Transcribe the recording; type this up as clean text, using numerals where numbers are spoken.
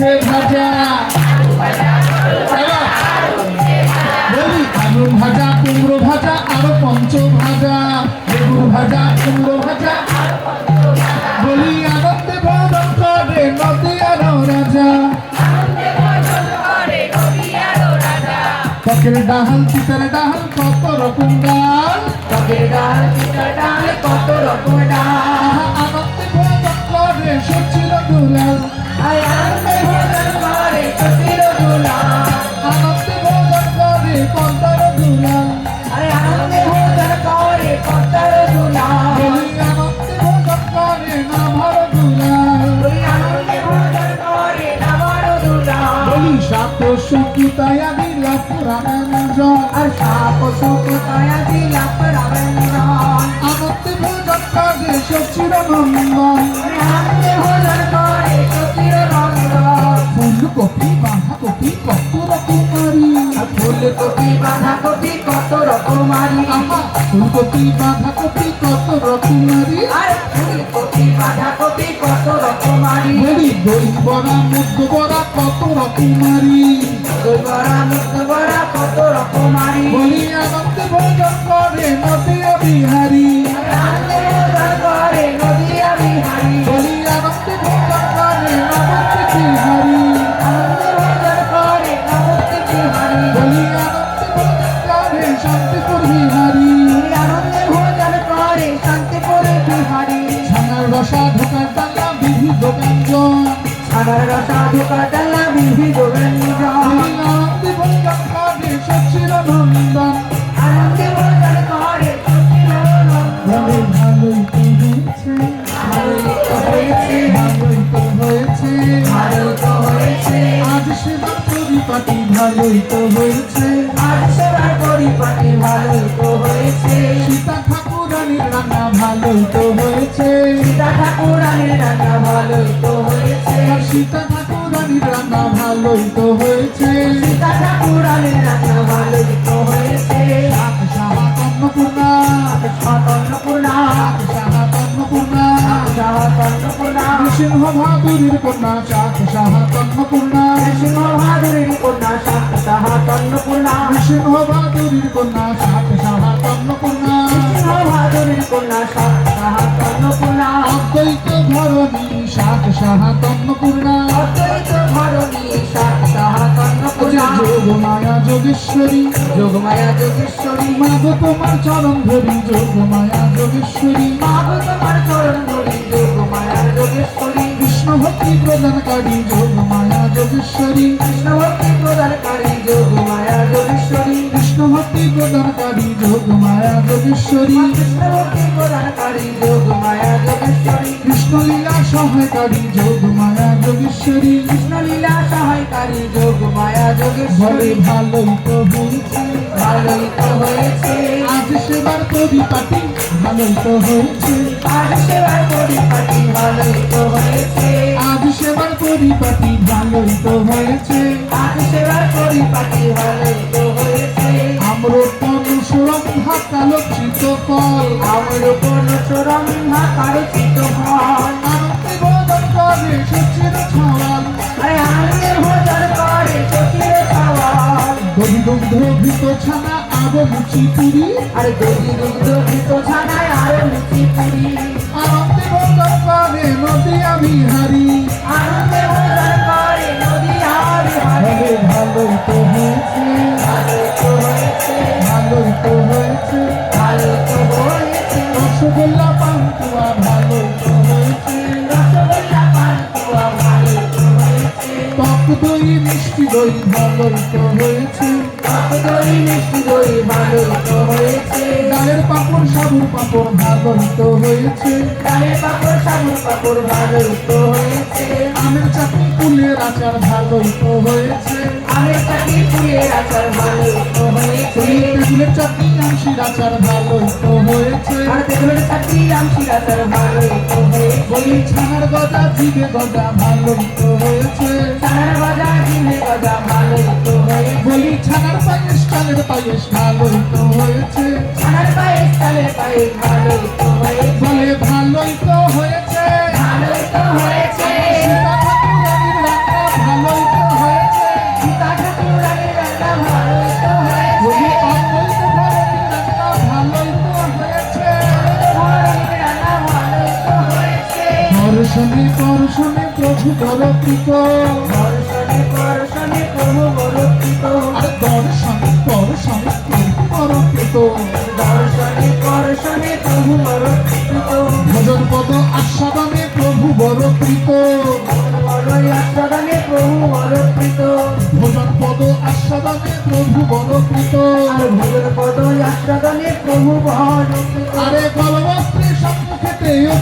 উচ্ছে ভাজা বলি আলু ভাজা কুমড়ো ভাজা আরো পঞ্চ ভাজা বেগুন ভাজা কুমড়ো ভাজা বলি আনন্দে ভোজন করে নদী আরো রাজা টকের ডাল তিতার ডাল কত রকম ডাল টকের ডাল তিতার ডাল কত রকম ডাল আনন্দে ভোজন করে সচির দুলাল আয় আনন্দে ভোজন করে সচির দুলাল আনন্দে ভোজন করে কন্তার দুলাল আয় আনন্দে ভোজন করে কর্তার দুলাল বলি আনন্দে ভোজন করে নামার দুলাল ওই আনন্দে ভোজন করে নামার দুলাল বলি সাত সুকুতায় দিলা পুরাণ জন আর সাপ সুকতায়া দিলা রাবেন্দ্রন আনন্দে ভোজন করে সচির নন্দন আনন্দে ভোজন করে সচির নন্দন ফুলকপি বাঁধাকপি কত রকমারি ফুলকপি বাঁধাকপি কত রকমারি ফুলকপি বাঁধাকপি কত রকমারি আর ফুলকপি বাঁধাকপি কত রকমারি বলি দই বড়া মুখ বড়া কত রকমারি দই বড়া মুক্ত বড়া কত রকমারি বলি আনন্দে ভোজন করে নদিয়া বিহারি আনন্দে ভোজন করে নদিয়া বিহারি বলি আনন্দে ভোজন করে নবদ্বীপ বিহারি আনন্দে ভোজন করে নবদ্বীপ বিহারি বলি আনন্দে ভোজন করে শান্তিপুর বিহারি আনন্দে ভোজন করে শান্তিপুর বিহারি ছানার রসা ঢোকার ডালা বিবিধ ব্যঞ্জন সাদার রসা ঢোকা ডালা বিবিধ ব্যঞ্জন বলি আনন্দে ভোজন করে সচির নন্দন আনন্দে ভোজন করে বলে ভালোই তো হয়েছে ভালোই তো হয়েছে ভালোই তো হয়েছে ভালোই তো হয়েছে আজ সেবার পরিপাটি ভালোই তো হয়েছে আর সেবার পরিপাটি ভালোই তো হয়েছে সীতা ঠাকুরানীর রান্না ভালোই তো হয়েছে সীতা ঠাকুরানীর রান্না ভালোই তো হয়েছে আর সীতা ঠাকুরানীর রান্না ভালোই তো হয়েছে সীতা ঠাকুরানীর রান্না ভালোই তো হয়েছে শাক সাহাত অন্নপূর্ণা অন্নপূর্ণা সাহাত অন্নপূর্ণা অন্নপূর্ণা নৃসিংহ বাহাদুরের কন্যা শাক সাহাত অন্নপূর্ণা সিংহ বাহাদুরের কন্যা সাহাত অন্নপূর্ণা নৃসিংহ বাহাদুরের কন্যা শাক সাহাত অন্নপূর্ণা সিংহ বাহাদুরের কন্যা সাহাত অন্নপূর্ণা অদ্বৈত ধরণী শাক সাহাত অন্নপূর্ণা অদ্বৈত ধরণী সাহাত অন্নপূর্ণা যোগ মায়া যোগেশ্বরী যোগমায়া যোগেশ্বরী মাগো তোমার চরণ ধরি যোগ মায়া যোগেশ্বরী মাগো তোমার চরণ ধরি যোগমায়া যোগেশ্বরী কৃষ্ণ ভক্তি প্রদানকারী যোগ মায়া যোগেশ্বরী কৃষ্ণ ভক্তি প্রদানকারী যোগমায়া যোগেশ্বরী কৃষ্ণ ভক্তি প্রদানকারী যোগ মায়া যোগেশ্বরী কৃষ্ণ ভক্তি প্রদানকারী যোগমায়া যোগেশ্বরী কৃষ্ণ লীলা সহায়কারী যোগ মায়া যোগেশ্বরী কৃষ্ণ লীলা সহায়কারী যোগমায়া বলে যোগেশ্বরী ভালোই তো হয়েছে ভালোই তো হয়েছে আজ সেবার পরিপাটি ভালোই তো হয়েছে আজ সেবার পরিপাটি ভালোই তো হয়েছে আজ সেবার পরিপাটি ভালোই তো হয়েছে আজ সেবার পরিপাটি ভালোই তো হয়েছে আম্রপন সুরঙ্গা কালোচিত ফল আমার কোন চরঙ্গা কারচিত ফল আনন্দে ভোজন করে সচির ছড়াল আরে আনন্দে ভোজন করে চোখের খাওয়ার দধি দুগ্ধ ঘৃত ছানা আরো লুচি পুরি আরে দধি দুগ্ধ ঘৃত ছানায় আরো লুচি পুরি আনন্দে ভোজন করে নদিয়া বিহারি আনন্দে ভোজন করে নদিয়া বিহারি বলে ভালোই তো হয়েছে ভালোই তো হয়েছে ভালোই তো হয়েছে ভালোই তো হয়েছে রসগোল্লা পান্তুয়া ভালোই তো হয়েছে রসগোল্লা পান্তুয়া ভালোই তো হয়েছে টক দই মিষ্টি দই ভালোই তো হয়েছে টক দই মিষ্টি দই ভালোই তো হয়েছে ডালের পাপড় সাবুর পাপড় ভালোই তো হয়েছে ডালের পাপড় সাবুর পাপড় ভালোই তো হয়েছে আমের চাটনি ফুলের আচার ভালোই তো হয়েছে আমের চাটনি ফুলের আচার ভালোই তো হয়েছে তেঁতুলের চাটনি আমশির আচার ভালোই তো হয়েছে আর তেঁতুলের চাটনি আমশির আচার ভালোই তো হয়েছে বলি ছানার গজা জিভে গজা ভালোই তো হয়েছে ছানার গজা জিভে গজা ভালোই তো হয়েছে বলি ছানার পায়েস চালের পায়েস ভালোই তো হয়েছে ছানার পায়েস চালের পায়েস ভালোই তো হয়েছে বলে ভালোই তো হয়েছে ভালোই তো হয়েছে সীতা ঠাকুরানীর রান্না দর্শনে পরশনে প্রভু বরকৃত দর্শনে পরশনে প্রভু বরক্ষিত আর দর্শনে পরশনে প্রভু বরকৃত